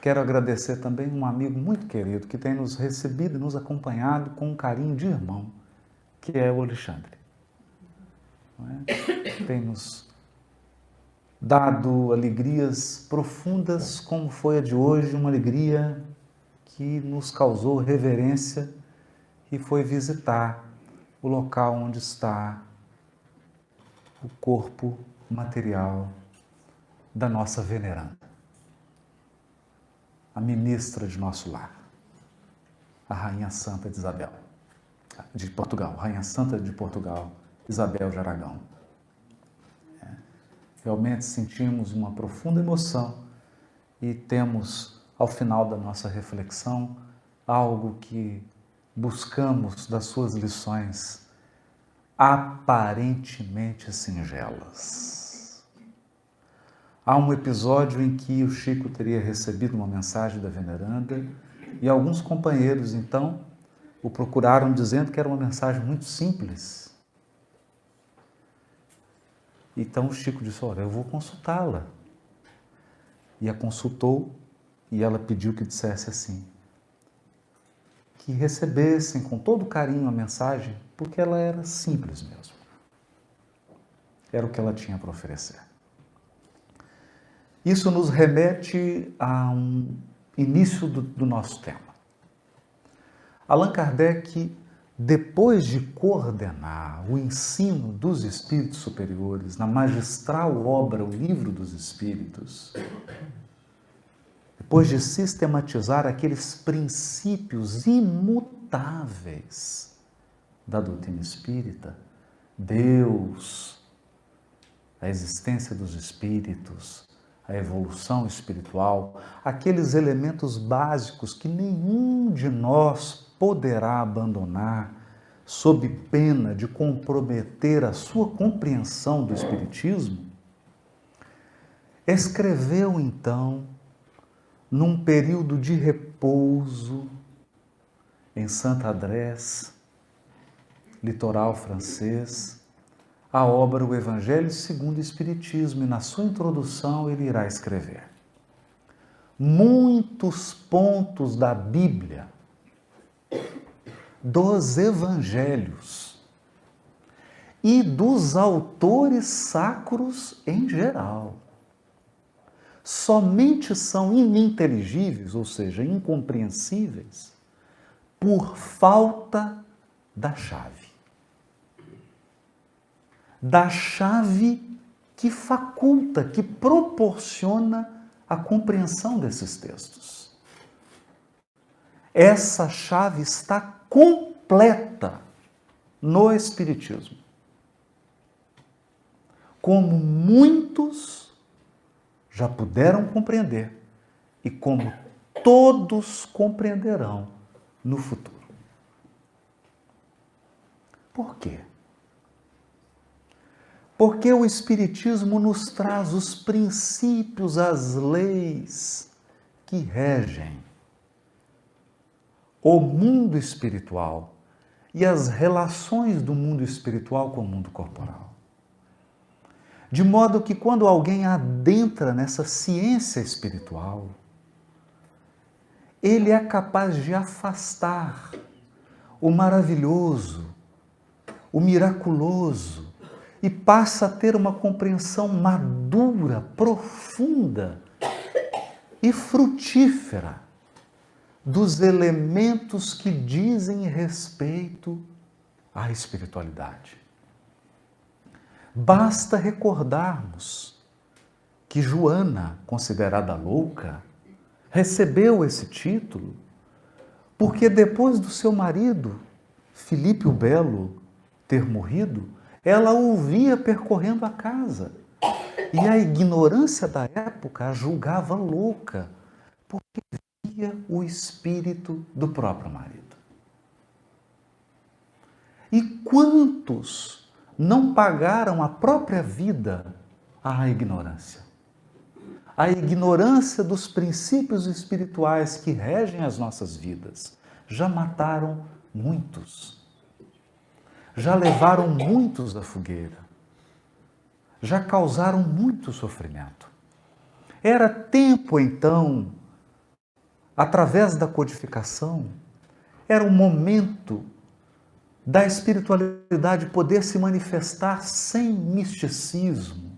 quero agradecer também um amigo muito querido que tem nos recebido e nos acompanhado com um carinho de irmão, que é o Alexandre. Não é? Tem nos dado alegrias profundas, como foi a de hoje, uma alegria que nos causou reverência e foi visitar o local onde está o corpo material da nossa veneranda, a ministra de nosso lar, a Rainha Santa de Isabel, de Portugal, Rainha Santa de Portugal, Isabel de Aragão. Realmente sentimos uma profunda emoção e temos, ao final da nossa reflexão, algo que buscamos das suas lições aparentemente singelas. Há um episódio em que o Chico teria recebido uma mensagem da veneranda e alguns companheiros, então, o procuraram dizendo que era uma mensagem muito simples. Então o Chico disse, olha, eu vou consultá-la. E a consultou e ela pediu que dissesse assim, que recebessem com todo carinho a mensagem, porque ela era simples mesmo. Era o que ela tinha para oferecer. Isso nos remete a um início do nosso tema. Allan Kardec, depois de coordenar o ensino dos espíritos superiores na magistral obra O Livro dos Espíritos, depois de sistematizar aqueles princípios imutáveis da doutrina espírita, Deus, a existência dos espíritos, a evolução espiritual, aqueles elementos básicos que nenhum de nós poderá abandonar sob pena de comprometer a sua compreensão do Espiritismo, escreveu então, num período de repouso, em Saint-Adresse, litoral francês, a obra O Evangelho segundo o Espiritismo, e na sua introdução ele irá escrever: muitos pontos da Bíblia, dos Evangelhos e dos autores sacros em geral, somente são ininteligíveis, ou seja, incompreensíveis, por falta da chave. Da chave que faculta, que proporciona a compreensão desses textos. Essa chave está completa no Espiritismo. Como muitos já puderam compreender e como todos compreenderão no futuro. Por quê? Porque o Espiritismo nos traz os princípios, as leis que regem o mundo espiritual e as relações do mundo espiritual com o mundo corporal. De modo que quando alguém adentra nessa ciência espiritual, ele é capaz de afastar o maravilhoso, o miraculoso, e passa a ter uma compreensão madura, profunda e frutífera dos elementos que dizem respeito à espiritualidade. Basta recordarmos que Joana, considerada louca, recebeu esse título porque depois do seu marido, Filipe o Belo, ter morrido, ela o via percorrendo a casa. E a ignorância da época a julgava louca, porque via o espírito do próprio marido. E quantos não pagaram a própria vida à ignorância? A ignorância dos princípios espirituais que regem as nossas vidas já mataram muitos. Já levaram muitos à fogueira, já causaram muito sofrimento. Era tempo, então, através da codificação, era o momento da espiritualidade poder se manifestar sem misticismo,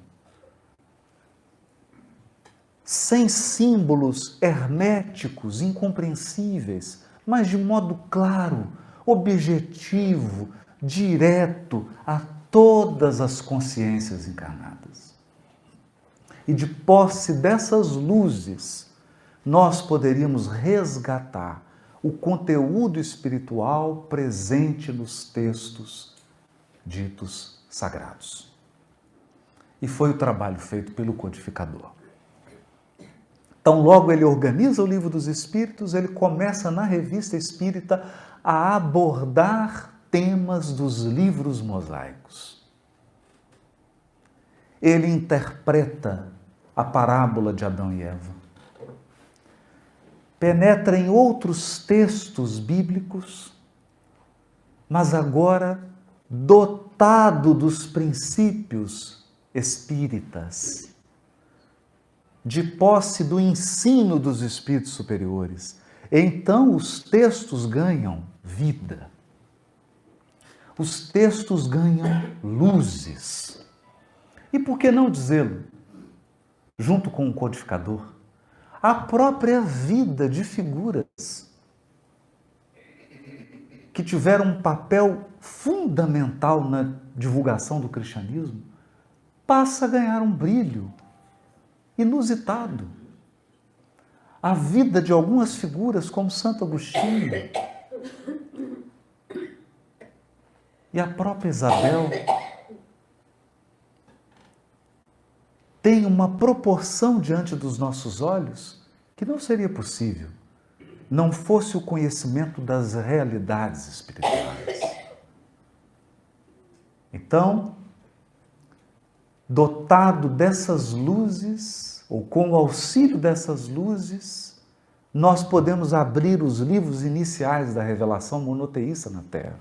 sem símbolos herméticos, incompreensíveis, mas de modo claro, objetivo, direto a todas as consciências encarnadas. E de posse dessas luzes, nós poderíamos resgatar o conteúdo espiritual presente nos textos ditos sagrados. E foi o trabalho feito pelo codificador. Então, logo ele organiza o Livro dos Espíritos, ele começa na Revista Espírita a abordar temas dos livros mosaicos. Ele interpreta a parábola de Adão e Eva, penetra em outros textos bíblicos, mas agora dotado dos princípios espíritas, de posse do ensino dos espíritos superiores. Então os textos ganham vida. Os textos ganham luzes. E por que não dizê-lo? Junto com o codificador, a própria vida de figuras que tiveram um papel fundamental na divulgação do cristianismo passa a ganhar um brilho inusitado. A vida de algumas figuras, como Santo Agostinho e a própria Isabel, tem uma proporção diante dos nossos olhos que não seria possível, não fosse o conhecimento das realidades espirituais. Então, dotado dessas luzes, ou com o auxílio dessas luzes, nós podemos abrir os livros iniciais da revelação monoteísta na Terra,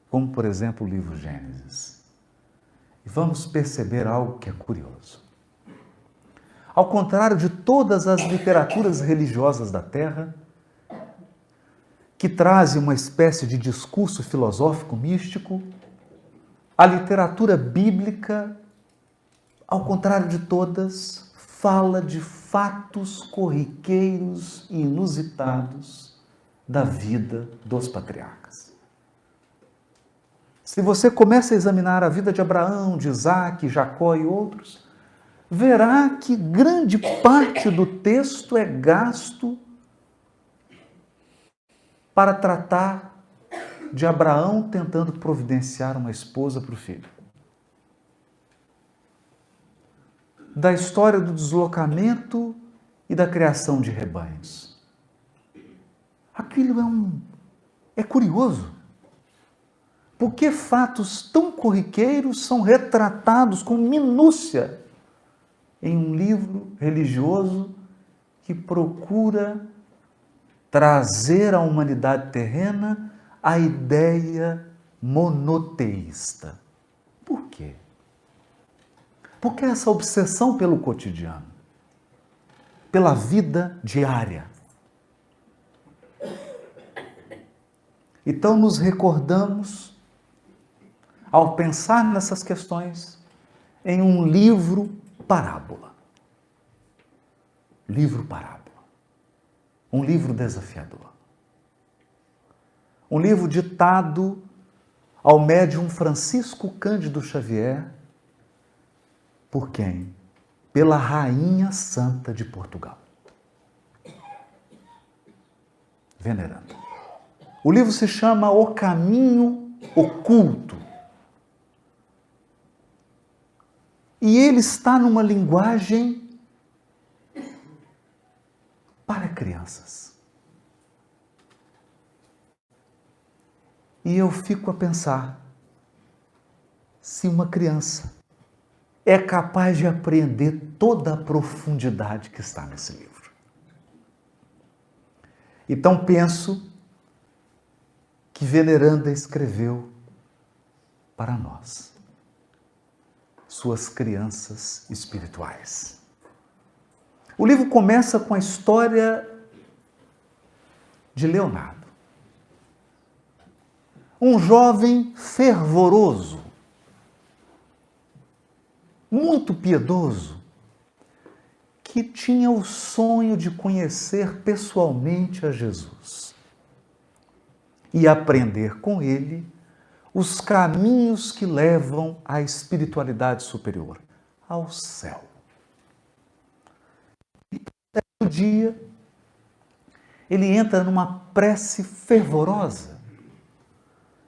como, por exemplo, o livro Gênesis. E vamos perceber algo que é curioso. Ao contrário de todas as literaturas religiosas da Terra, que trazem uma espécie de discurso filosófico místico, a literatura bíblica, ao contrário de todas, fala de fatos corriqueiros e inusitados da vida dos patriarcas. Se você começa a examinar a vida de Abraão, de Isaac, Jacó e outros, verá que grande parte do texto é gasto para tratar de Abraão tentando providenciar uma esposa para o filho. Da história do deslocamento e da criação de rebanhos. Aquilo é curioso. Por que fatos tão corriqueiros são retratados com minúcia em um livro religioso que procura trazer à humanidade terrena a ideia monoteísta? Por quê? Por que essa obsessão pelo cotidiano? Pela vida diária? Então nos recordamos, ao pensar nessas questões, em um livro parábola. Livro parábola. Um livro desafiador. Um livro ditado ao médium Francisco Cândido Xavier. Por quem? Pela Rainha Santa de Portugal. Veneranda. O livro se chama O Caminho Oculto. E ele está numa linguagem para crianças. E eu fico a pensar, se uma criança é capaz de apreender toda a profundidade que está nesse livro. Então penso que Veneranda escreveu para nós, suas crianças espirituais. O livro começa com a história de Leonardo. Um jovem fervoroso, muito piedoso, que tinha o sonho de conhecer pessoalmente a Jesus e aprender com ele os caminhos que levam à espiritualidade superior, ao céu. E um dia, ele entra numa prece fervorosa.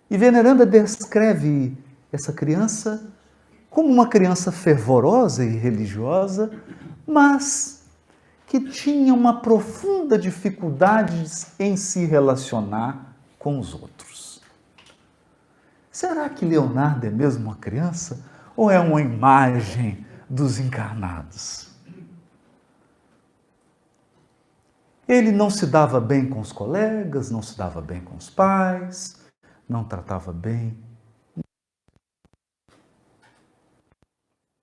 E Veneranda descreve essa criança como uma criança fervorosa e religiosa, mas que tinha uma profunda dificuldade em se relacionar com os outros. Será que Leonardo é mesmo uma criança ou é uma imagem dos encarnados? Ele não se dava bem com os colegas, não se dava bem com os pais, não tratava bem,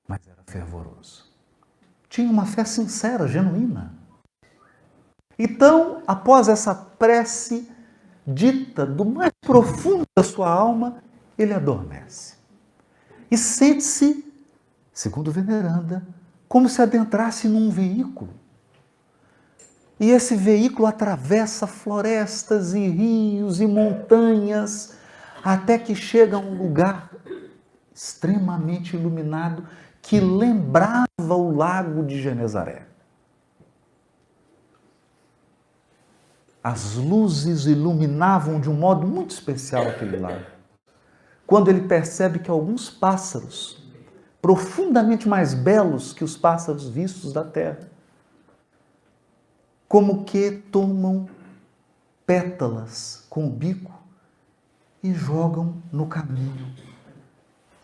mas era fervoroso. Tinha uma fé sincera, genuína. Então, após essa prece dita do mais profundo da sua alma, ele adormece. E sente-se, segundo Veneranda, como se adentrasse num veículo. E esse veículo atravessa florestas e rios e montanhas, até que chega a um lugar extremamente iluminado que lembrava o lago de Genezaré. As luzes iluminavam de um modo muito especial aquele lago. Quando ele percebe que alguns pássaros, profundamente mais belos que os pássaros vistos da terra, como que tomam pétalas com o bico e jogam no caminho.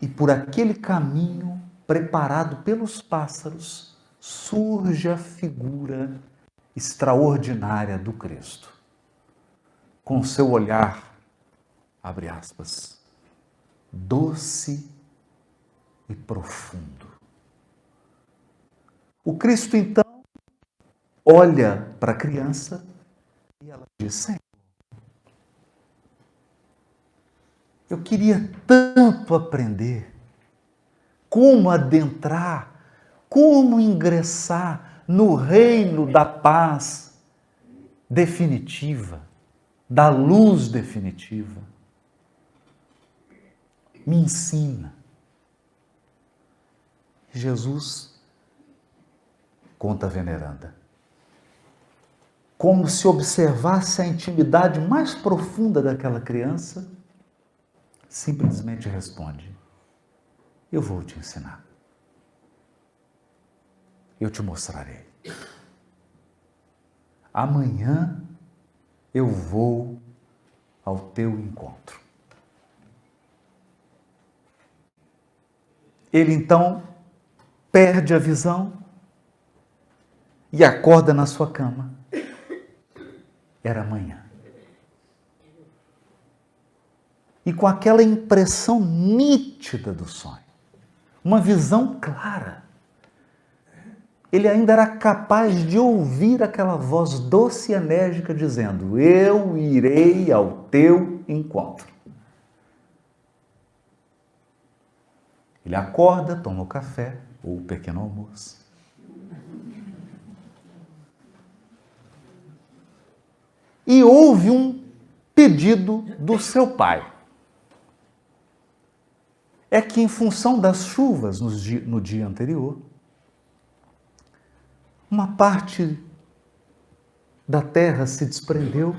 E por aquele caminho, preparado pelos pássaros, surge a figura extraordinária do Cristo. Com seu olhar, abre aspas, doce e profundo. O Cristo, então, olha para a criança e ela diz, Senhor, eu queria tanto aprender como adentrar, como ingressar no reino da paz definitiva, da luz definitiva. Me ensina. Jesus, conta a Veneranda, como se observasse a intimidade mais profunda daquela criança, simplesmente responde, eu vou te ensinar. Eu te mostrarei. Amanhã eu vou ao teu encontro. Ele então perde a visão e acorda na sua cama. Era amanhã. E com aquela impressão nítida do sonho, uma visão clara, ele ainda era capaz de ouvir aquela voz doce e enérgica dizendo, eu irei ao teu encontro. Ele acorda, toma o café, ou o pequeno almoço. E houve um pedido do seu pai. É que, em função das chuvas no dia anterior, uma parte da terra se desprendeu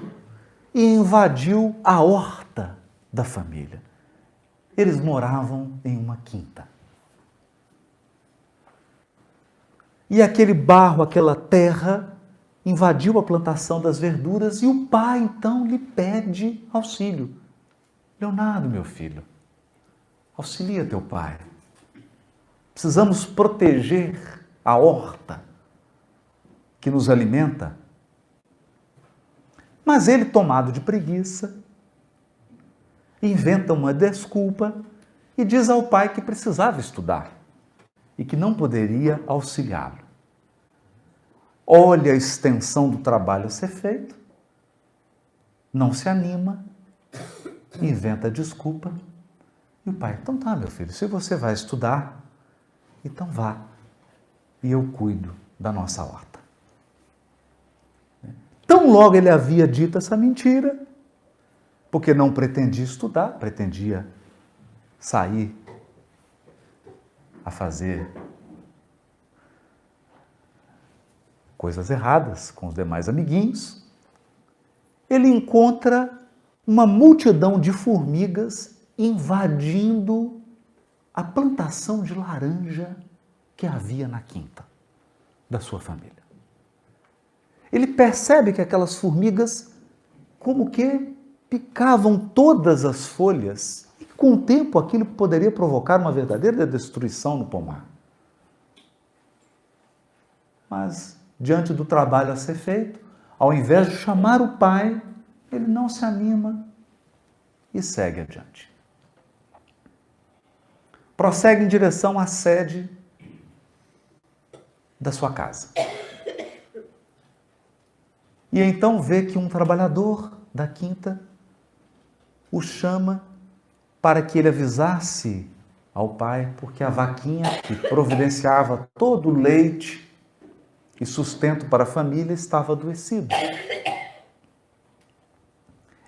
e invadiu a horta da família. Eles moravam em uma quinta. E aquele barro, aquela terra, invadiu a plantação das verduras e o pai, então, lhe pede auxílio. Leonardo, meu filho, auxilia teu pai. Precisamos proteger a horta que nos alimenta. Mas ele, tomado de preguiça, inventa uma desculpa e diz ao pai que precisava estudar e que não poderia auxiliá-lo. Olha a extensão do trabalho a ser feito não se anima, inventa desculpa. E o pai, então tá, meu filho, se você vai estudar, então vá. E eu cuido da nossa horta. Tão logo ele havia dito essa mentira, porque não pretendia estudar, pretendia sair a fazer coisas erradas com os demais amiguinhos, ele encontra uma multidão de formigas invadindo a plantação de laranja que havia na quinta da sua família. Ele percebe que aquelas formigas como que picavam todas as folhas e com o tempo aquilo poderia provocar uma verdadeira destruição no pomar. Mas diante do trabalho a ser feito, ao invés de chamar o pai, ele não se anima e segue adiante. Prossegue em direção à sede da sua casa. E então vê que um trabalhador da quinta o chama para que ele avisasse ao pai, porque a vaquinha que providenciava todo o leite e sustento para a família estava adoecida.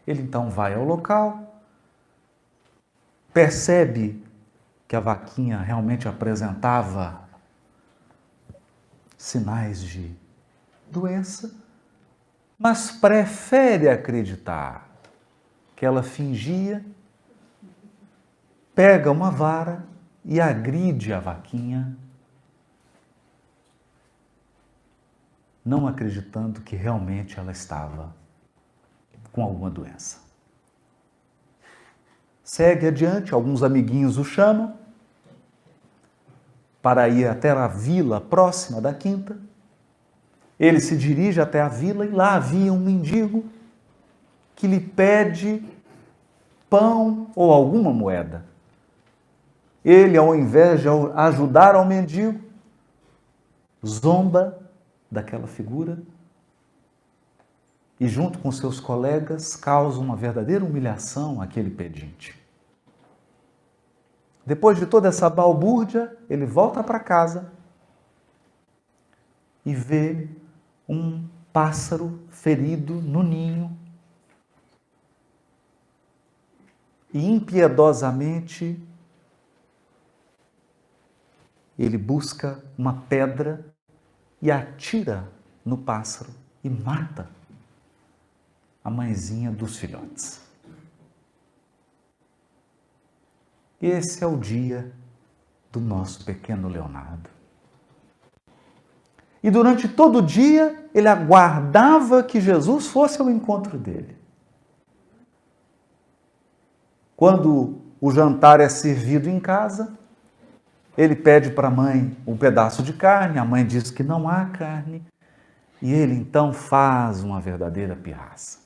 Ele então vai ao local, percebe que a vaquinha realmente apresentava sinais de doença, mas prefere acreditar que ela fingia, pega uma vara e agride a vaquinha, não acreditando que realmente ela estava com alguma doença. Segue adiante, alguns amiguinhos o chamam para ir até a vila próxima da quinta. Ele se dirige até a vila e lá havia um mendigo que lhe pede pão ou alguma moeda. Ele, ao invés de ajudar ao mendigo, zomba daquela figura e, junto com seus colegas, causa uma verdadeira humilhação àquele pedinte. Depois de toda essa balbúrdia, ele volta para casa e vê um pássaro ferido no ninho e impiedosamente ele busca uma pedra e atira no pássaro e mata a mãezinha dos filhotes. Esse é o dia do nosso pequeno Leonardo. E durante todo o dia, ele aguardava que Jesus fosse ao encontro dele. Quando o jantar é servido em casa, ele pede para a mãe um pedaço de carne, a mãe diz que não há carne, e ele então faz uma verdadeira pirraça.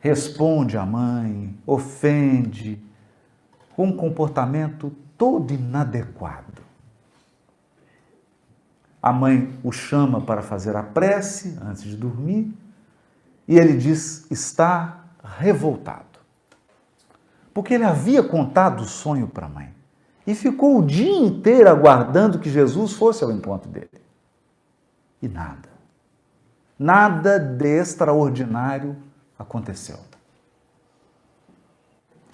Responde à mãe, ofende, com um comportamento todo inadequado. A mãe o chama para fazer a prece antes de dormir e ele diz estar revoltado. Porque ele havia contado o sonho para a mãe e ficou o dia inteiro aguardando que Jesus fosse ao encontro dele. E nada. Nada de extraordinário aconteceu.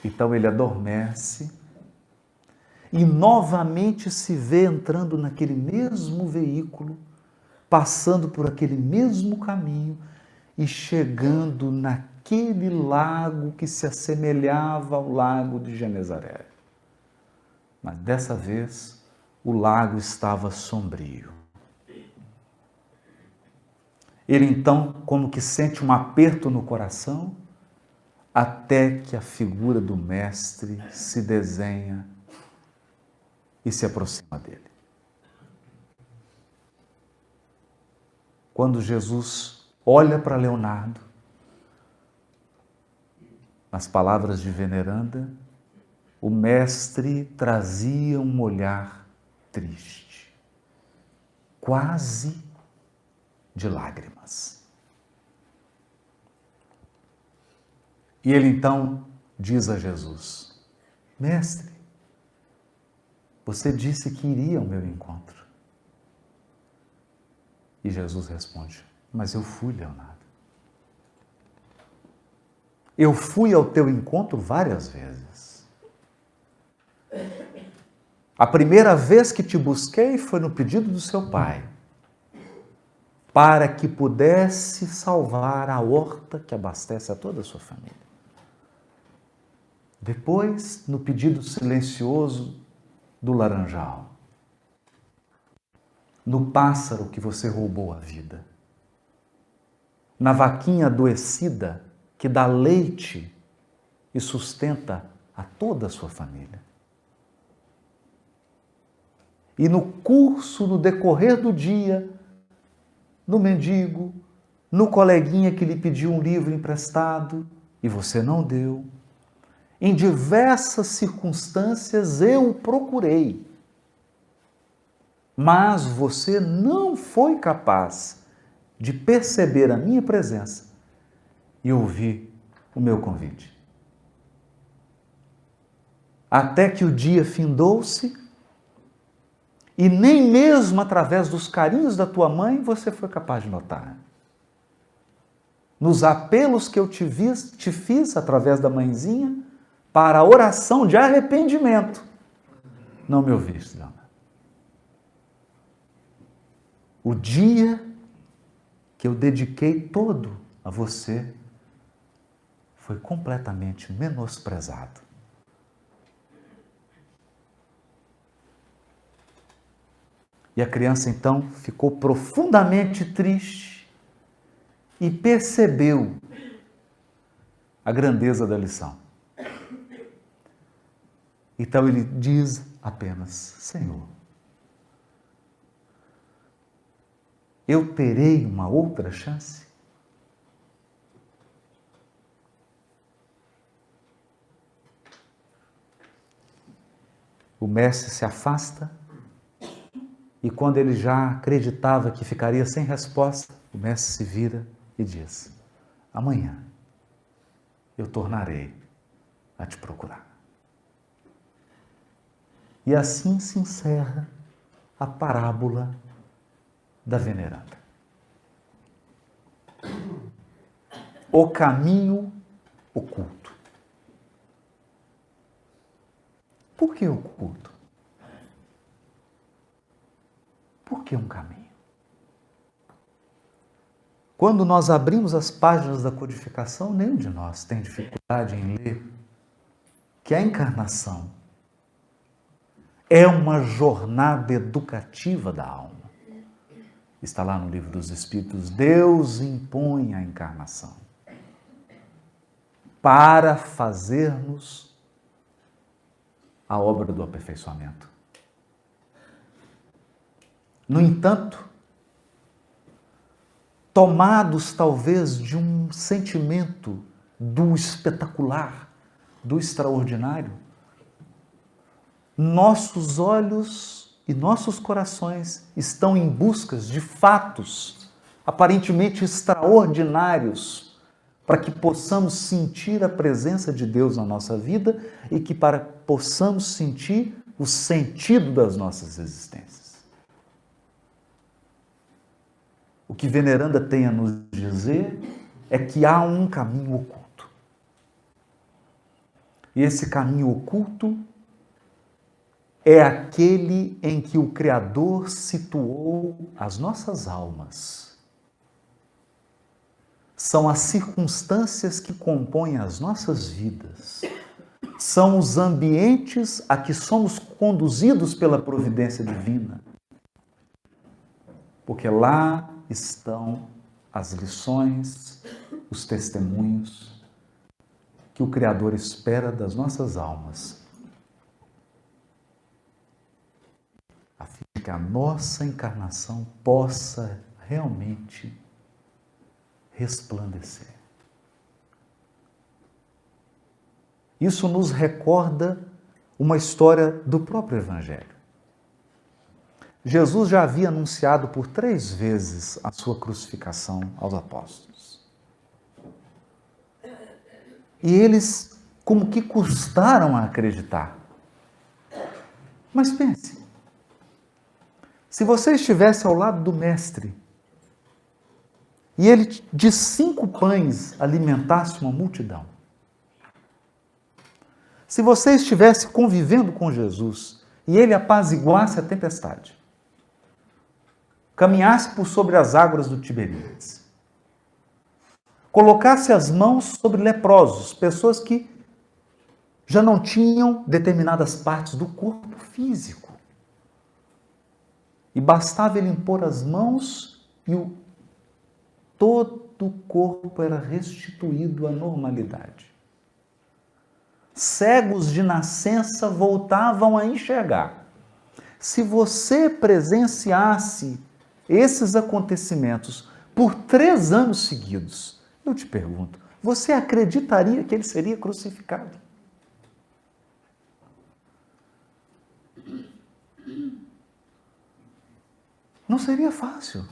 Então ele adormece e novamente se vê entrando naquele mesmo veículo, passando por aquele mesmo caminho e chegando naquele lago que se assemelhava ao lago de Genezaré. Mas dessa vez o lago estava sombrio. Ele então, como que sente um aperto no coração, até que a figura do mestre se desenha e se aproxima dele. Quando Jesus olha para Leonardo, nas palavras de Veneranda, o mestre trazia um olhar triste, quase de lágrimas. E ele então diz a Jesus: Mestre, você disse que iria ao meu encontro. E Jesus responde: mas eu fui, Leonardo. Eu fui ao teu encontro várias vezes. A primeira vez que te busquei foi no pedido do seu pai, para que pudesse salvar a horta que abastece a toda a sua família. Depois, no pedido silencioso do laranjal, no pássaro que você roubou a vida, na vaquinha adoecida que dá leite e sustenta a toda a sua família. E no curso, no decorrer do dia, no mendigo, no coleguinha que lhe pediu um livro emprestado e você não deu, em diversas circunstâncias eu o procurei, mas você não foi capaz de perceber a minha presença e ouvir o meu convite. Até que o dia findou-se e nem mesmo através dos carinhos da tua mãe você foi capaz de notar. Nos apelos que eu te fiz através da mãezinha para a oração de arrependimento, não me ouviste, Leonardo. O dia que eu dediquei todo a você foi completamente menosprezado. E a criança então ficou profundamente triste e percebeu a grandeza da lição. Então ele diz apenas: Senhor, eu terei uma outra chance? O mestre se afasta e quando ele já acreditava que ficaria sem resposta, o mestre se vira e diz: amanhã eu tornarei a te procurar. E assim se encerra a parábola da veneranda. O caminho oculto. Por que oculto? Por que um caminho? Quando nós abrimos as páginas da codificação, nenhum de nós tem dificuldade em ler que a encarnação é uma jornada educativa da alma. Está lá no Livro dos Espíritos: Deus impõe a encarnação para fazermos a obra do aperfeiçoamento. No entanto, tomados talvez de um sentimento do espetacular, do extraordinário, nossos olhos e nossos corações estão em busca de fatos aparentemente extraordinários para que possamos sentir a presença de Deus na nossa vida e que possamos sentir o sentido das nossas existências. O que Veneranda tem a nos dizer é que há um caminho oculto. E esse caminho oculto é aquele em que o Criador situou as nossas almas. São as circunstâncias que compõem as nossas vidas. São os ambientes a que somos conduzidos pela providência divina. Porque lá estão as lições, os testemunhos que o Criador espera das nossas almas, a fim de que a nossa encarnação possa realmente resplandecer. Isso nos recorda uma história do próprio Evangelho. Jesus já havia anunciado por 3 vezes a sua crucificação aos apóstolos. E eles como que custaram a acreditar. Mas pense, se você estivesse ao lado do mestre e ele de 5 pães alimentasse uma multidão, se você estivesse convivendo com Jesus e ele apaziguasse a tempestade, caminhasse por sobre as águas do Tiberíades, colocasse as mãos sobre leprosos, pessoas que já não tinham determinadas partes do corpo físico, e bastava ele impor as mãos e todo o corpo era restituído à normalidade. Cegos de nascença voltavam a enxergar. Se você presenciasse esses acontecimentos por 3 anos seguidos, eu te pergunto, você acreditaria que ele seria crucificado? Não seria fácil.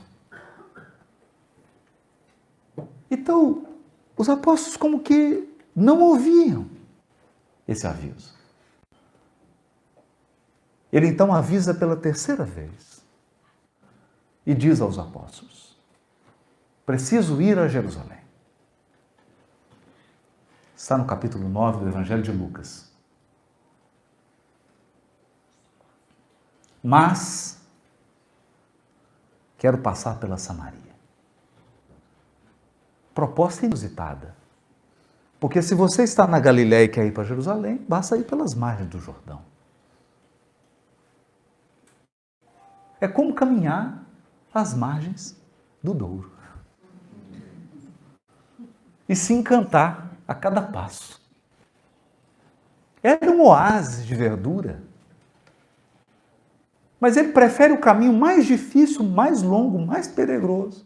Então, os apóstolos como que não ouviam esse aviso. Ele então avisa pela 3ª vez e diz aos apóstolos: preciso ir a Jerusalém. Está no capítulo 9 do Evangelho de Lucas. Mas quero passar pela Samaria. Proposta inusitada. Porque se você está na Galiléia e quer ir para Jerusalém, basta ir pelas margens do Jordão. É como caminhar às margens do Douro. E se encantar a cada passo. Era um oásis de verdura. Mas ele prefere o caminho mais difícil, mais longo, mais perigoso.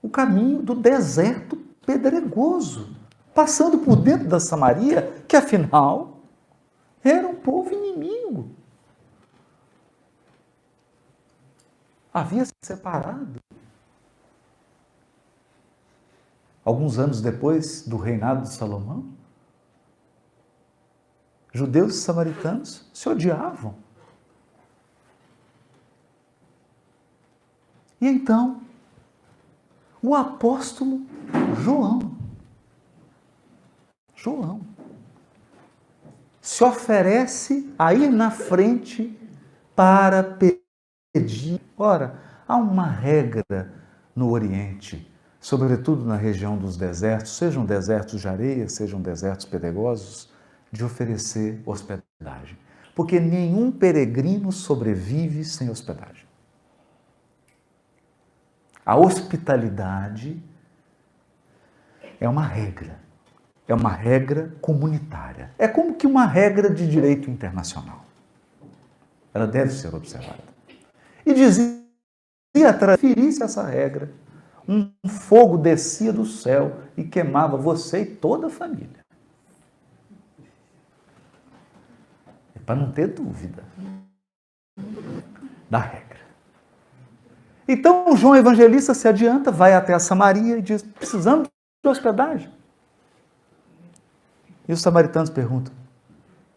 O caminho do deserto pedregoso, passando por dentro da Samaria, que afinal era um povo inimigo. Havia se separado. Alguns anos depois do reinado de Salomão, judeus e samaritanos se odiavam. E então, o apóstolo João, se oferece a ir na frente para pedir. Ora, há uma regra no Oriente, sobretudo na região dos desertos, sejam desertos de areia, sejam desertos pedregosos, de oferecer hospedagem. Porque nenhum peregrino sobrevive sem hospedagem. A hospitalidade é uma regra comunitária. É como que uma regra de direito internacional. Ela deve ser observada. E dizia, transferisse essa regra, um fogo descia do céu e queimava você e toda a família. É para não ter dúvida da regra. Então, João Evangelista se adianta, vai até a Samaria e diz, precisamos de hospedagem. E os samaritanos perguntam,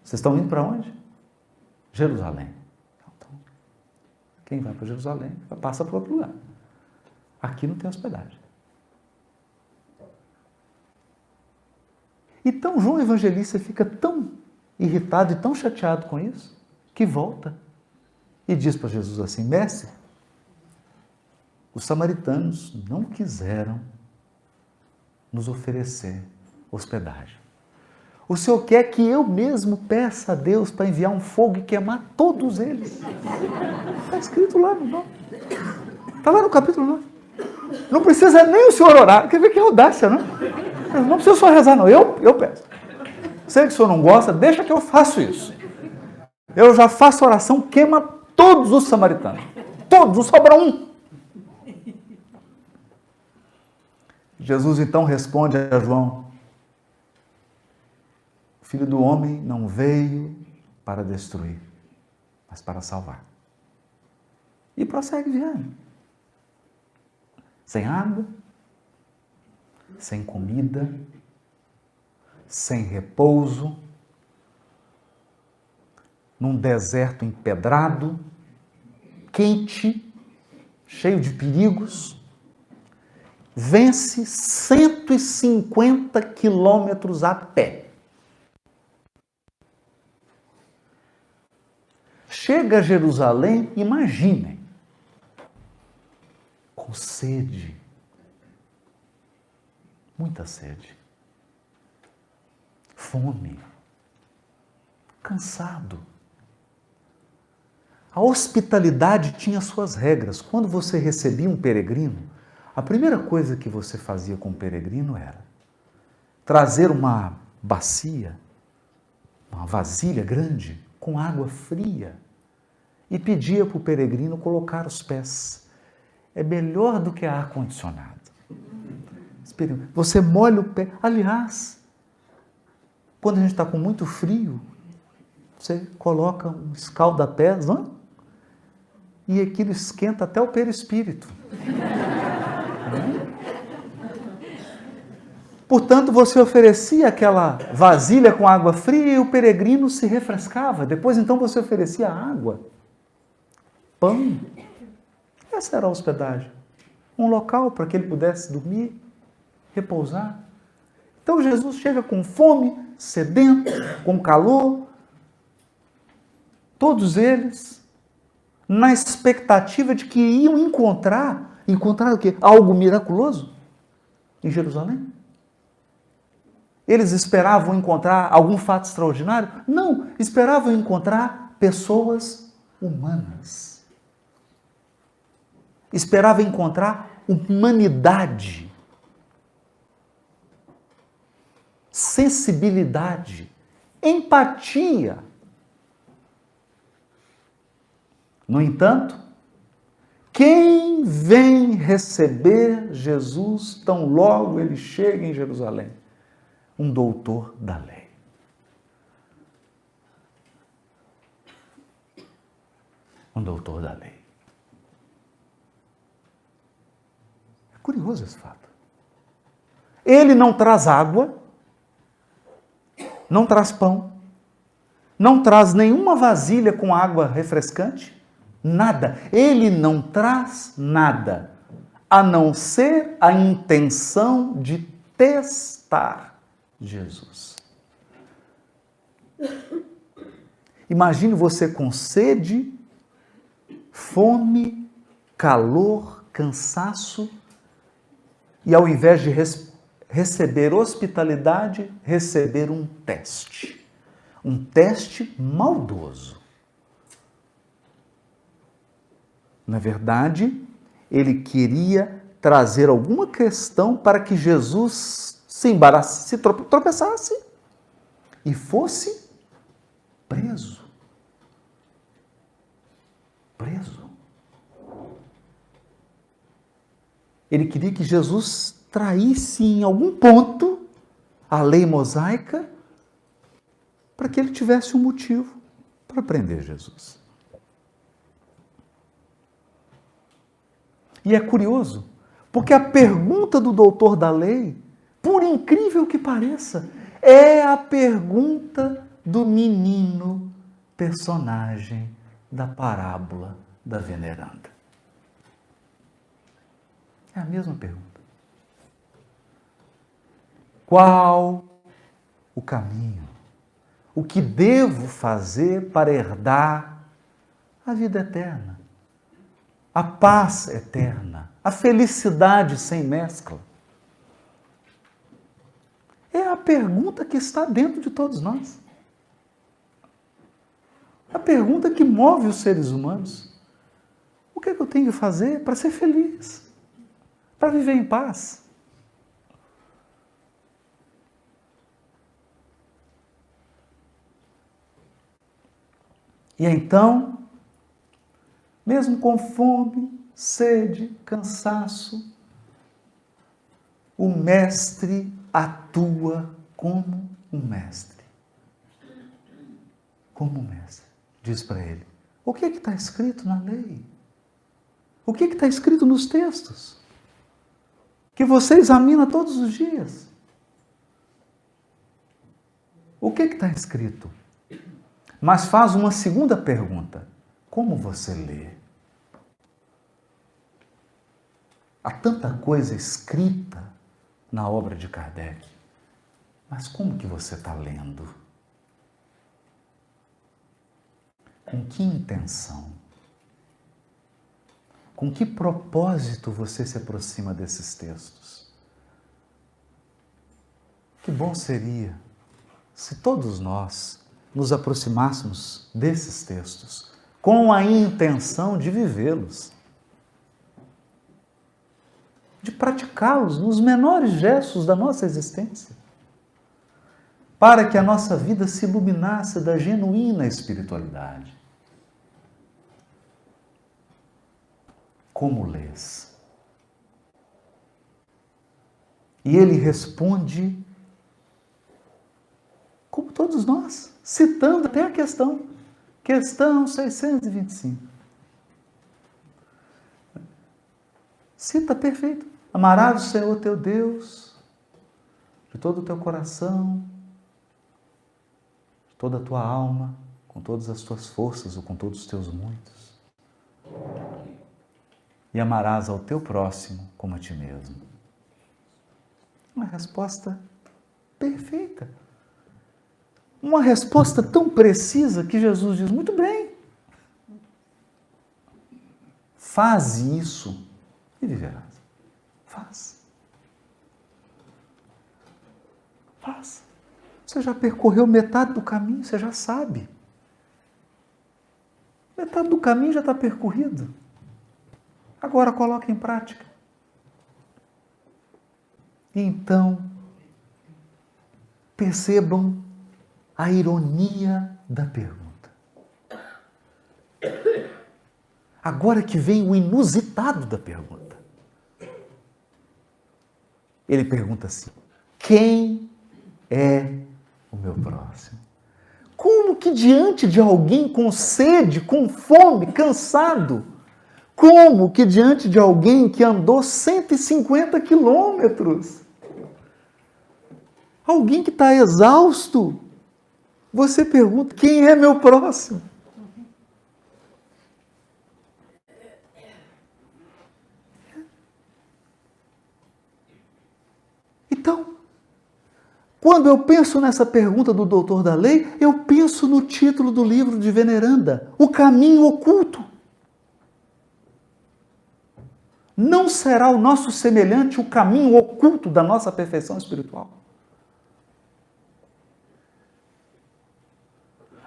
vocês estão indo para onde? Jerusalém. Então, quem vai para Jerusalém passa para outro lugar. Aqui não tem hospedagem. Então, João Evangelista fica tão irritado e tão chateado com isso, que volta e diz para Jesus assim, mestre, os samaritanos não quiseram nos oferecer hospedagem. O Senhor quer que eu mesmo peça a Deus para enviar um fogo e queimar todos eles. Está escrito lá no 9. Está lá no capítulo 9. Não precisa nem o Senhor orar. Quer ver que audácia, não? Não precisa só rezar, não. Eu peço. Sei que o Senhor não gosta, deixa que eu faço isso. Eu já faço oração, queima todos os samaritanos. Todos, não sobra um. Jesus então responde a João, o Filho do Homem não veio para destruir, mas para salvar. E prossegue viagem. Sem água, sem comida, sem repouso, num deserto empedrado, quente, cheio de perigos, vence 150 quilômetros a pé. Chega a Jerusalém, imaginem, com sede, muita sede, fome, cansado. A hospitalidade tinha suas regras. Quando você recebia um peregrino, a primeira coisa que você fazia com o peregrino era trazer uma bacia, uma vasilha grande, com água fria, e pedia para o peregrino colocar os pés. É melhor do que ar-condicionado. Você molha o pé. Aliás, quando a gente está com muito frio, você coloca um escalda-pés, não é? E aquilo esquenta até o perispírito. Portanto, você oferecia aquela vasilha com água fria e o peregrino se refrescava. Depois, então, você oferecia água, pão. Essa era a hospedagem. Um local para que ele pudesse dormir, repousar. Então, Jesus chega com fome, sedento, com calor. Todos eles na expectativa de que iam encontrar o quê? Algo miraculoso em Jerusalém. Eles esperavam encontrar algum fato extraordinário? Não, esperavam encontrar pessoas humanas. Esperavam encontrar humanidade, sensibilidade, empatia. No entanto, quem vem receber Jesus tão logo ele chega em Jerusalém? Um doutor da lei. Um doutor da lei. É curioso esse fato. Ele não traz água, não traz pão, não traz nenhuma vasilha com água refrescante, nada. Ele não traz nada, a não ser a intenção de testar Jesus. Imagine você com sede, fome, calor, cansaço, e ao invés de receber hospitalidade, receber um teste maldoso. Na verdade, ele queria trazer alguma questão para que Jesus se embaraçasse, se tropeçasse e fosse preso. Ele queria que Jesus traísse em algum ponto a lei mosaica para que ele tivesse um motivo para prender Jesus. E é curioso, porque a pergunta do doutor da lei, por incrível que pareça, é a pergunta do menino personagem da parábola da veneranda. É a mesma pergunta. Qual o caminho? O que devo fazer para herdar a vida eterna? A paz eterna? A felicidade sem mescla? É a pergunta que está dentro de todos nós. A pergunta que move os seres humanos. O que é que eu tenho que fazer para ser feliz? Para viver em paz? E então, mesmo com fome, sede, cansaço, o mestre atua como um mestre. Como um mestre. Diz para ele, o que está escrito na lei? O que está escrito nos textos? que você examina todos os dias. O que está escrito? Mas faz uma segunda pergunta. Como você lê? Há tanta coisa escrita na obra de Kardec, mas como que você está lendo? Com que intenção? Com que propósito você se aproxima desses textos? Que bom seria se todos nós nos aproximássemos desses textos com a intenção de vivê-los, de praticá-los nos menores gestos da nossa existência, para que a nossa vida se iluminasse da genuína espiritualidade. Como lês? E ele responde, como todos nós, citando até a questão 625. Cita perfeito. Amarás o Senhor teu Deus de todo o teu coração, de toda a tua alma, com todas as tuas forças ou com todos os teus muitos. E amarás ao teu próximo como a ti mesmo. Uma resposta perfeita. Uma resposta tão precisa que Jesus diz, muito bem. Faz isso e viverás. Faz. Faz. Você já percorreu metade do caminho, você já sabe. Metade do caminho já está percorrido. Agora coloque em prática. E então, percebam a ironia da pergunta. Agora que vem o inusitado da pergunta. Ele pergunta assim, quem é o meu próximo? Como que diante de alguém com sede, com fome, cansado, como que diante de alguém que andou 150 quilômetros, alguém que está exausto, você pergunta, quem é meu próximo? Então, quando eu penso nessa pergunta do doutor da lei, eu penso no título do livro de Veneranda, O Caminho Oculto. Não será o nosso semelhante o caminho oculto da nossa perfeição espiritual?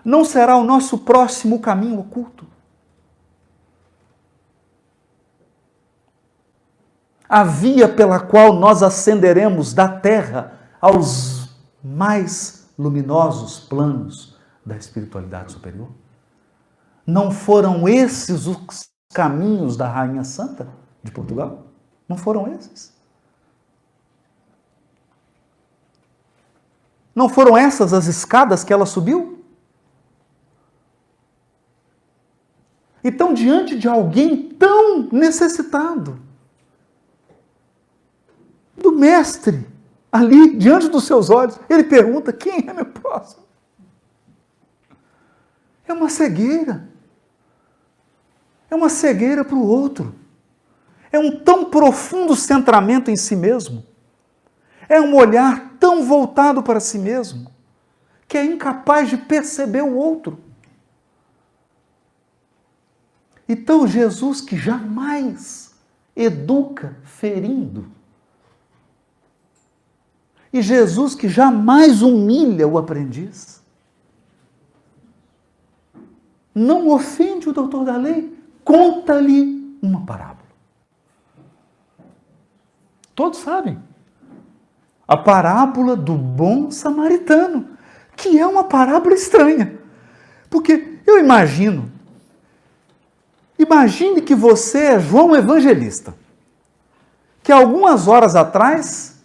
Não será o nosso próximo caminho oculto? A via pela qual nós ascenderemos da terra aos mais luminosos planos da espiritualidade superior? Não foram esses os caminhos da Rainha Santa de Portugal? Não foram esses? Não foram essas as escadas que ela subiu? Então, diante de alguém tão necessitado, do mestre, ali, diante dos seus olhos, ele pergunta, quem é meu próximo? É uma cegueira. É uma cegueira para o outro. É um tão profundo centramento em si mesmo. É um olhar tão voltado para si mesmo, que é incapaz de perceber o outro. Então, Jesus, que jamais educa ferindo, e Jesus, que jamais humilha o aprendiz, não ofende o doutor da lei, conta-lhe uma parábola. Todos sabem. A parábola do bom samaritano, que é uma parábola estranha. Porque eu imagine que você é João Evangelista, que algumas horas atrás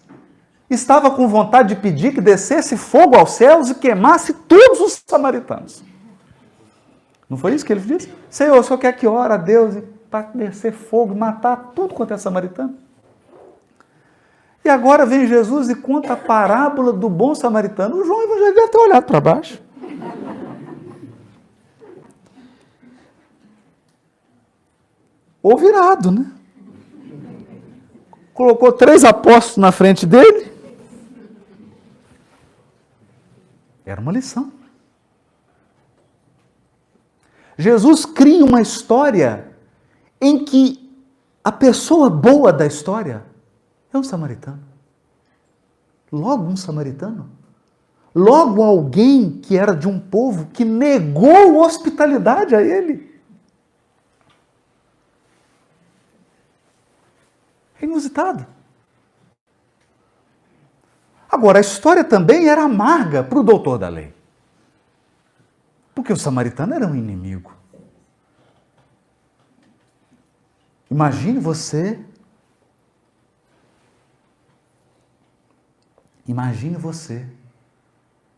estava com vontade de pedir que descesse fogo aos céus e queimasse todos os samaritanos. Não foi isso que ele disse? Senhor, o senhor quer que ore a Deus para descer fogo e matar tudo quanto é samaritano? E agora vem Jesus e conta a parábola do bom samaritano. O João Evangelista deve ter olhado para baixo. Ou virado, né? Colocou 3 apóstolos na frente dele. Era uma lição. Jesus cria uma história em que a pessoa boa da história é um samaritano. Logo um samaritano. Logo alguém que era de um povo que negou hospitalidade a ele. É inusitado. Agora, a história também era amarga para o doutor da lei. Porque o samaritano era um inimigo. Imagine você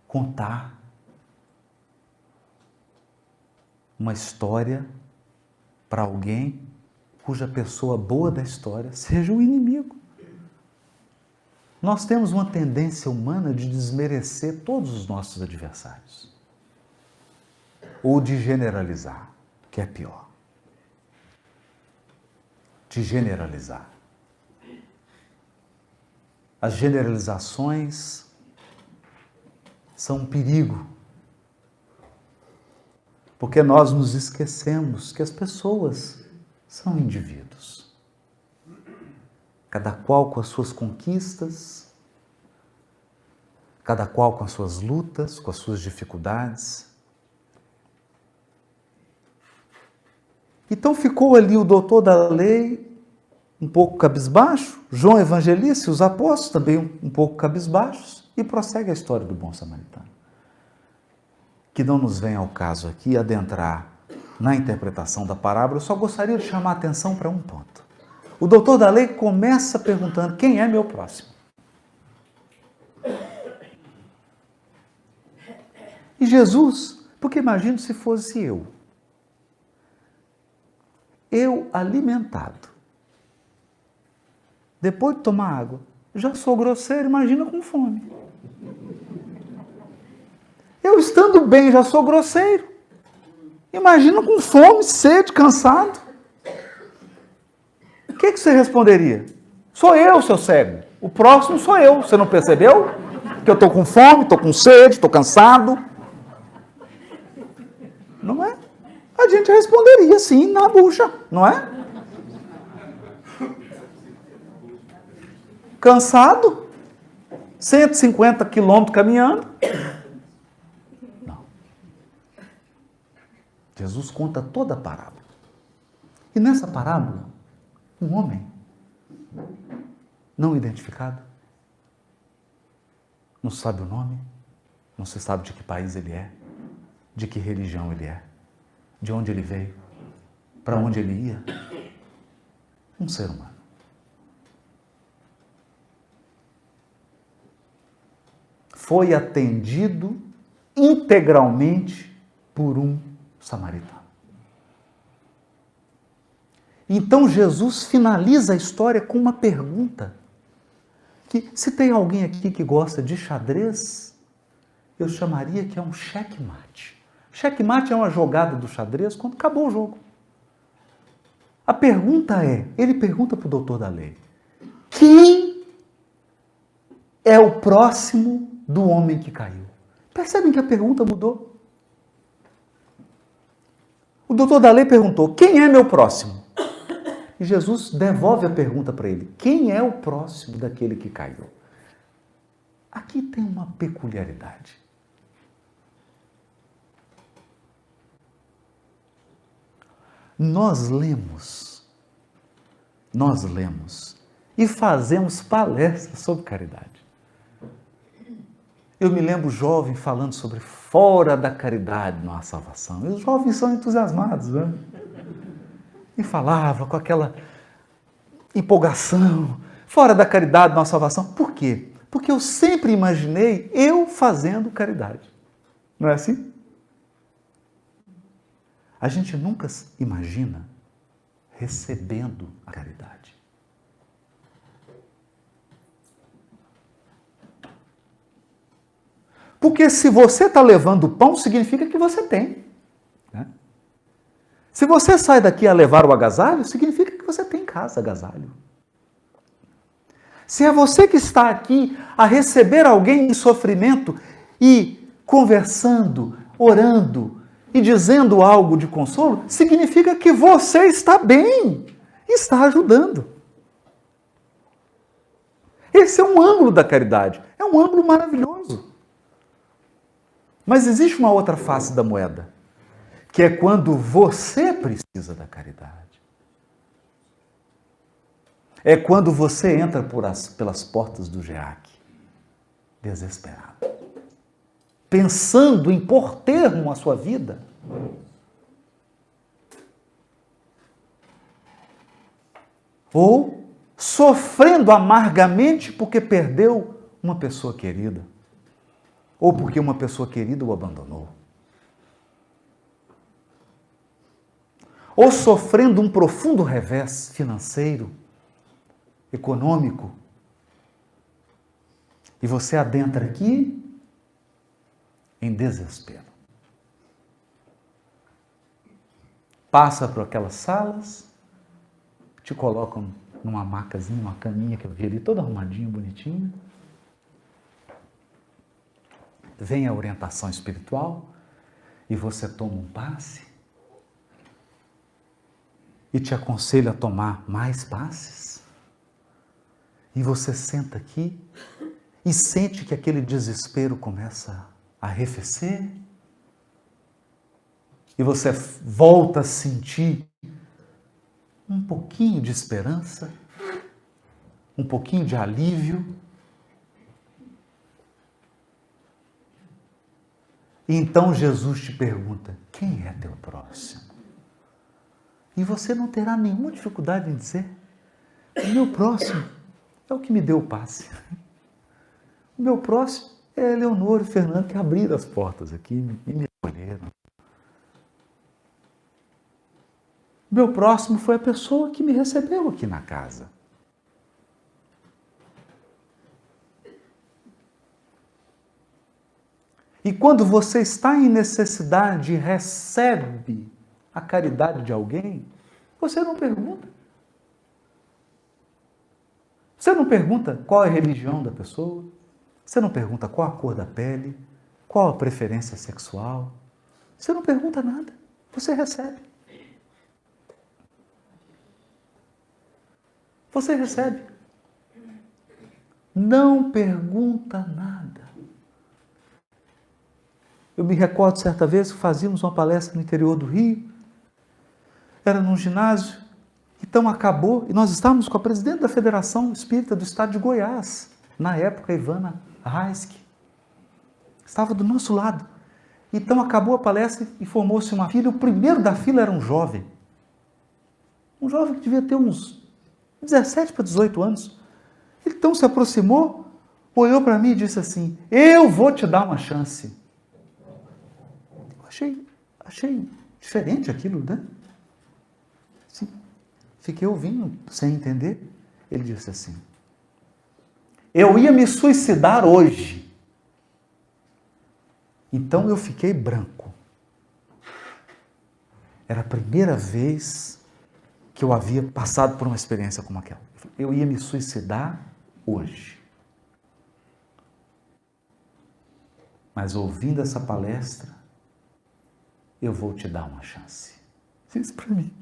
contar uma história para alguém cuja pessoa boa da história seja o inimigo. Nós temos uma tendência humana de desmerecer todos os nossos adversários. Ou de generalizar, que é pior. De generalizar. As generalizações são um perigo. Porque nós nos esquecemos que as pessoas são indivíduos. Cada qual com as suas conquistas, cada qual com as suas lutas, com as suas dificuldades. Então ficou ali o doutor da lei, um pouco cabisbaixo, João Evangelista e os apóstolos também um pouco cabisbaixos, e prossegue a história do bom samaritano. Que não nos vem ao caso aqui adentrar na interpretação da parábola, eu só gostaria de chamar a atenção para um ponto. O doutor da lei começa perguntando: quem é meu próximo? E Jesus, porque imagino se fosse eu alimentado, depois de tomar água, já sou grosseiro, imagina com fome. Eu estando bem já sou grosseiro, imagina com fome, sede, cansado. O que você responderia? Sou eu, seu cego. O próximo sou eu. Você não percebeu? Que eu estou com fome, estou com sede, estou cansado. Não é? A gente responderia sim, na bucha, não é? Cansado? 150 quilômetros caminhando? Não. Jesus conta toda a parábola. E nessa parábola, um homem não identificado, não se sabe o nome, não se sabe de que país ele é, de que religião ele é, de onde ele veio, para onde ele ia. Um ser humano. Foi atendido integralmente por um samaritano. Então Jesus finaliza a história com uma pergunta, que se tem alguém aqui que gosta de xadrez, eu chamaria que é um checkmate. Checkmate é uma jogada do xadrez quando acabou o jogo. A pergunta é, ele pergunta para o doutor da lei, quem é o próximo do homem que caiu? Percebem que a pergunta mudou? O doutor da lei perguntou, quem é meu próximo? E Jesus devolve a pergunta para ele, quem é o próximo daquele que caiu? Aqui tem uma peculiaridade. Nós lemos e fazemos palestras sobre caridade. Eu me lembro jovem falando sobre fora da caridade não há salvação. E os jovens são entusiasmados, né? E falava com aquela empolgação, fora da caridade não há salvação. Por quê? Porque eu sempre imaginei eu fazendo caridade. Não é assim? A gente nunca imagina recebendo a caridade. Porque se você está levando o pão, significa que você tem. Né? Se você sai daqui a levar o agasalho, significa que você tem em casa agasalho. Se é você que está aqui a receber alguém em sofrimento e conversando, orando e dizendo algo de consolo, significa que você está bem, está ajudando. Esse é um ângulo da caridade, é um ângulo maravilhoso. Mas existe uma outra face da moeda, que é quando você precisa da caridade. É quando você entra pelas portas do GEAC, desesperado, pensando em pôr termo à sua vida. Ou sofrendo amargamente porque perdeu uma pessoa querida. Ou porque uma pessoa querida o abandonou. Ou sofrendo um profundo revés financeiro, econômico. E você adentra aqui em desespero. Passa por aquelas salas, te colocam numa macazinha, uma caminha que eu vi ali, toda arrumadinha, bonitinha. Vem a orientação espiritual e você toma um passe e te aconselho a tomar mais passes. E você senta aqui e sente que aquele desespero começa a arrefecer. E você volta a sentir um pouquinho de esperança, um pouquinho de alívio. E então Jesus te pergunta, quem é teu próximo? E você não terá nenhuma dificuldade em dizer, o meu próximo é o que me deu o passe. O meu próximo é Leonor e Fernando que abriram as portas aqui e me acolheram. O meu próximo foi a pessoa que me recebeu aqui na casa. E quando você está em necessidade e recebe a caridade de alguém, você não pergunta. Você não pergunta qual é a religião da pessoa, você não pergunta qual a cor da pele, qual a preferência sexual. Você não pergunta nada, você recebe. Você recebe. Não pergunta nada. Eu me recordo certa vez que fazíamos uma palestra no interior do Rio, era num ginásio, então acabou, e nós estávamos com a presidente da Federação Espírita do Estado de Goiás, na época, Ivana Raiski, estava do nosso lado. Então acabou a palestra e formou-se uma fila, e o primeiro da fila era um jovem que devia ter uns 17 para 18 anos. Ele então se aproximou, olhou para mim e disse assim, eu vou te dar uma chance. Achei diferente aquilo, né? Sim. Fiquei ouvindo, sem entender. Ele disse assim, eu ia me suicidar hoje. Então eu fiquei branco. Era a primeira vez que eu havia passado por uma experiência como aquela. Eu ia me suicidar hoje. Mas ouvindo essa palestra, eu vou te dar uma chance. Diz para mim.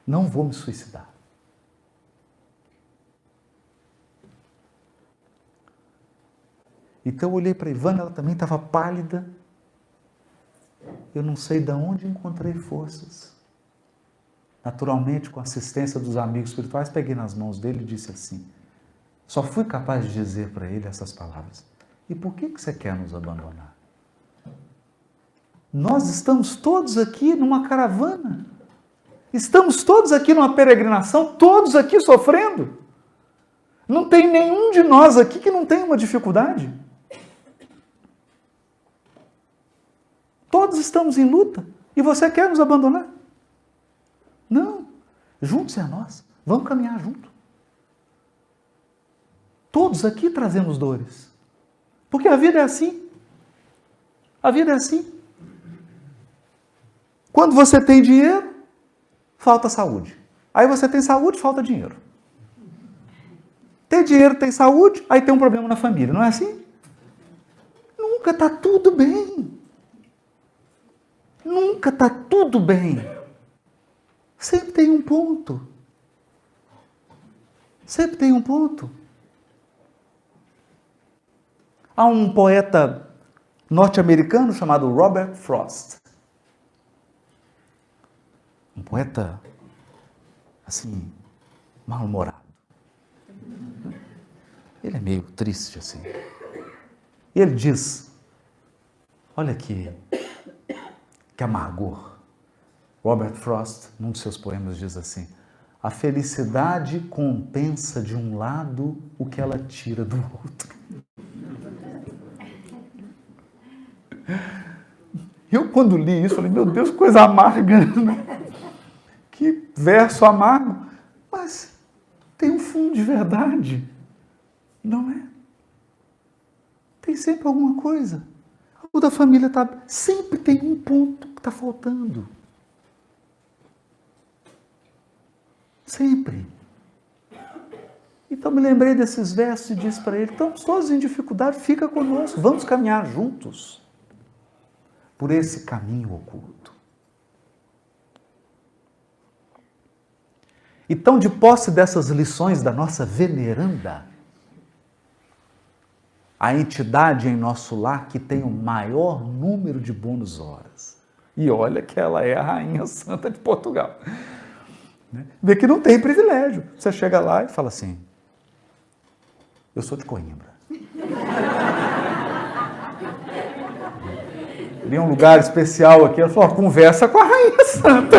Não vou me suicidar. Então eu olhei para a Ivana, ela também estava pálida. Eu não sei de onde encontrei forças. Naturalmente, com a assistência dos amigos espirituais, peguei nas mãos dele e disse assim, só fui capaz de dizer para ele essas palavras, e por que você quer nos abandonar? Nós estamos todos aqui numa caravana, estamos todos aqui numa peregrinação, todos aqui sofrendo. Não tem nenhum de nós aqui que não tenha uma dificuldade. Todos estamos em luta e você quer nos abandonar? Não, junte-se a nós, vamos caminhar junto. Todos aqui trazemos dores. Porque a vida é assim. A vida é assim. Quando você tem dinheiro, falta saúde. Aí você tem saúde, falta dinheiro. Tem dinheiro, tem saúde, aí tem um problema na família. Não é assim? Nunca está tudo bem. Nunca está tudo bem. Sempre tem um ponto. Sempre tem um ponto. Há um poeta norte-americano chamado Robert Frost. Um poeta, assim, mal-humorado. Ele é meio triste, assim. E ele diz, olha que amargor. Robert Frost, num de seus poemas, diz assim, a felicidade compensa de um lado o que ela tira do outro. Eu, quando li isso, falei, meu Deus, coisa amarga, né? Que verso amargo. Mas tem um fundo de verdade, não é? Tem sempre alguma coisa. O da família sempre tem um ponto que está faltando. Sempre. Então me lembrei desses versos e disse para ele, estamos todos em dificuldade, fica conosco, vamos caminhar juntos por esse caminho oculto. Então, de posse dessas lições da nossa veneranda, a entidade em nosso lar que tem o maior número de bônus horas. E olha que ela é a Rainha Santa de Portugal. Vê que não tem privilégio. Você chega lá e fala assim, eu sou de Coimbra. Tem um lugar especial aqui. Ela falou, conversa com a Rainha Santa.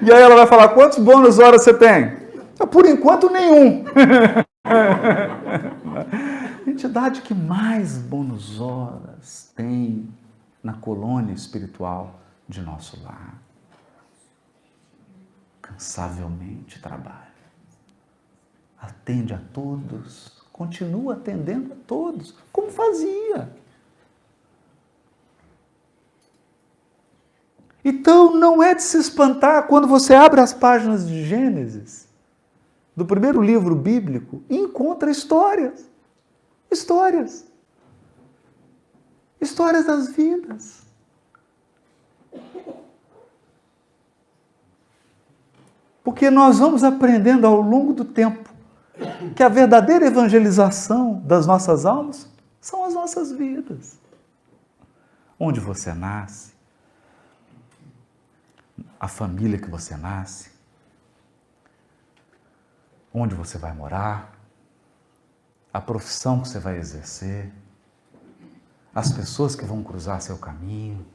E aí ela vai falar, quantos bônus horas você tem? Por enquanto, nenhum. A entidade que mais bônus horas tem na colônia espiritual de nosso lar. Cansavelmente trabalha. Atende a todos. Continua atendendo a todos, como fazia. Então, não é de se espantar quando você abre as páginas de Gênesis, do primeiro livro bíblico, e encontra histórias. Histórias. Histórias das vidas. Porque nós vamos aprendendo ao longo do tempo que a verdadeira evangelização das nossas almas são as nossas vidas. Onde você nasce, a família que você nasce, onde você vai morar, a profissão que você vai exercer, as pessoas que vão cruzar seu caminho.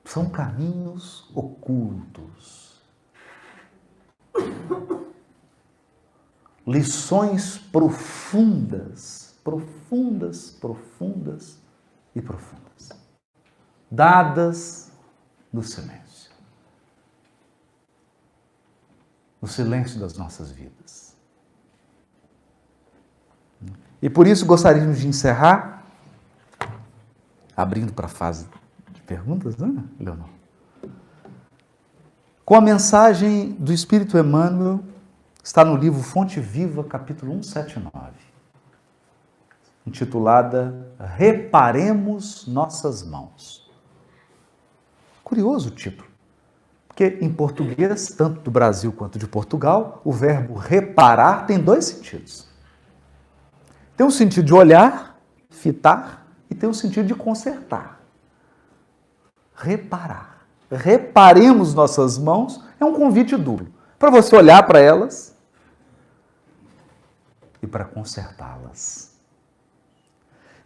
São caminhos ocultos. Lições profundas, profundas, profundas e profundas, dadas no silêncio. No silêncio das nossas vidas. E por isso gostaríamos de encerrar, abrindo para a fase de perguntas, né, Leonor? Com a mensagem do Espírito Emmanuel, está no livro Fonte Viva, capítulo 179, intitulada Reparemos Nossas Mãos. Curioso o título, porque em português, tanto do Brasil quanto de Portugal, o verbo reparar tem dois sentidos. Tem um sentido de olhar, fitar, e tem um sentido de consertar. Reparar. Reparemos nossas mãos é um convite duro para você olhar para elas e para consertá-las.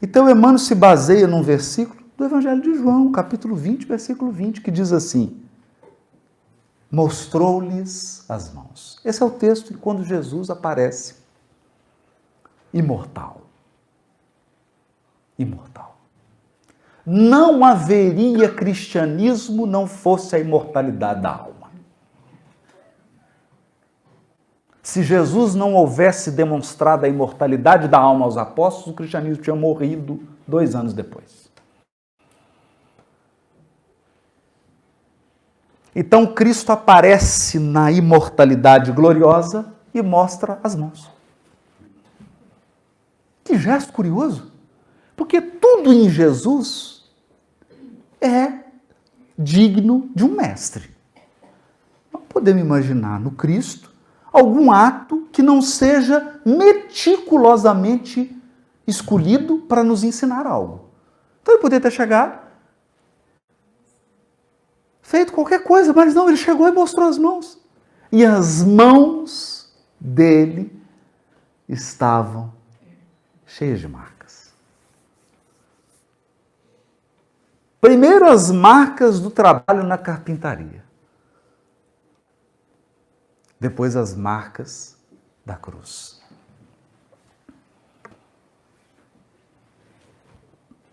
Então, Emmanuel se baseia num versículo do Evangelho de João, capítulo 20, versículo 20, que diz assim: mostrou-lhes as mãos. Esse é o texto de quando Jesus aparece imortal. Imortal. Não haveria cristianismo não fosse a imortalidade da alma. Se Jesus não houvesse demonstrado a imortalidade da alma aos apóstolos, o cristianismo tinha morrido 2 anos depois. Então Cristo aparece na imortalidade gloriosa e mostra as mãos. Que gesto curioso! Porque tudo em Jesus é digno de um mestre. Não podemos imaginar no Cristo algum ato que não seja meticulosamente escolhido para nos ensinar algo. Então ele poderia ter chegado, feito qualquer coisa, mas não, ele chegou e mostrou as mãos. E as mãos dele estavam cheias de marcas. Primeiro, as marcas do trabalho na carpintaria. Depois, as marcas da cruz.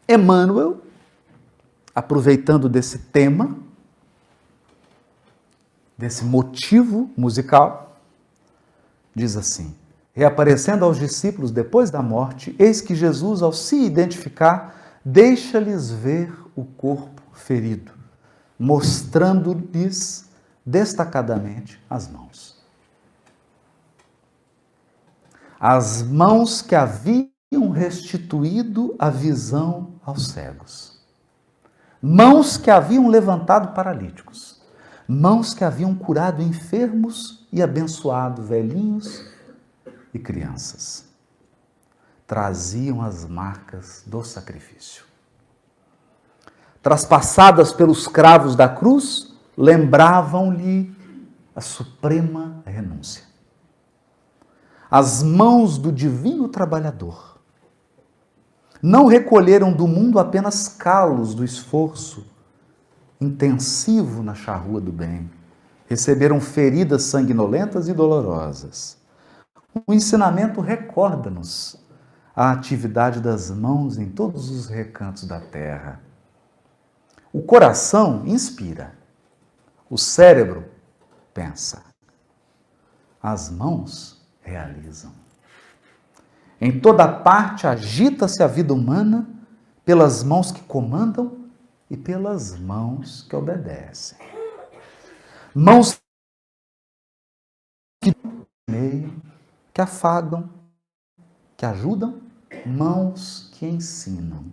Emmanuel, aproveitando desse tema, desse motivo musical, diz assim: reaparecendo aos discípulos depois da morte, eis que Jesus, ao se identificar, deixa-lhes ver o corpo ferido, mostrando-lhes destacadamente as mãos. As mãos que haviam restituído a visão aos cegos. Mãos que haviam levantado paralíticos. Mãos que haviam curado enfermos e abençoado velhinhos e crianças. Traziam as marcas do sacrifício. Traspassadas pelos cravos da cruz, lembravam-lhe a suprema renúncia. As mãos do divino trabalhador não recolheram do mundo apenas calos do esforço intensivo na charrua do bem. Receberam feridas sanguinolentas e dolorosas. O ensinamento recorda-nos a atividade das mãos em todos os recantos da terra. O coração inspira, o cérebro pensa, as mãos realizam. Em toda parte agita-se a vida humana pelas mãos que comandam e pelas mãos que obedecem. Mãos que meiam, que afagam, que ajudam, mãos que ensinam.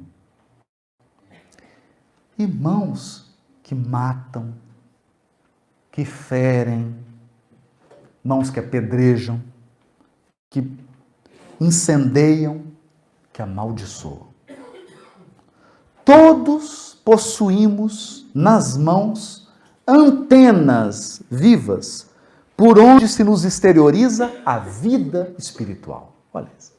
E mãos que matam, que ferem, mãos que apedrejam, que incendeiam, que amaldiçoam. Todos possuímos nas mãos antenas vivas por onde se nos exterioriza a vida espiritual. Olha isso.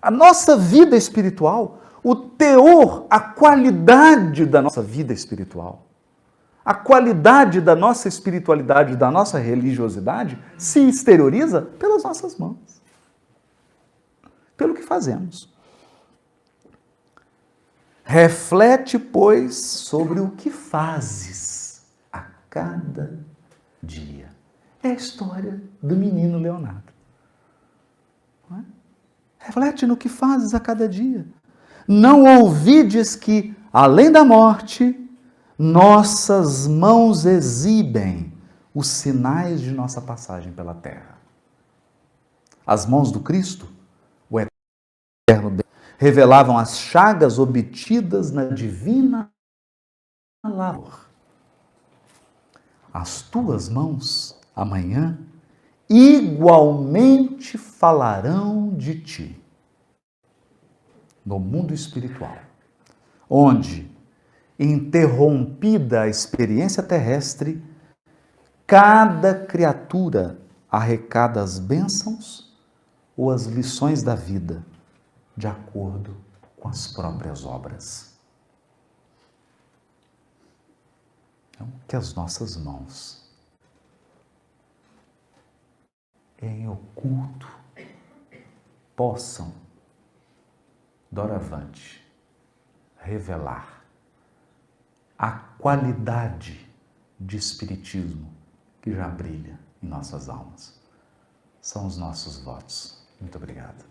A nossa vida espiritual, o teor, a qualidade da nossa vida espiritual, a qualidade da nossa espiritualidade, da nossa religiosidade, se exterioriza pelas nossas mãos. Pelo que fazemos. Reflete, pois, sobre o que fazes a cada dia. É a história do menino Leonardo. Não é? Reflete no que fazes a cada dia. Não ouvides que, além da morte, nossas mãos exibem os sinais de nossa passagem pela terra. As mãos do Cristo, o eterno bem, revelavam as chagas obtidas na divina labor. As tuas mãos, amanhã, igualmente falarão de ti. No mundo espiritual, onde, interrompida a experiência terrestre, cada criatura arrecada as bênçãos ou as lições da vida, de acordo com as próprias obras. Então, que as nossas mãos, em oculto, possam, doravante, revelar a qualidade de espiritismo que já brilha em nossas almas. são os nossos votos. Muito obrigado.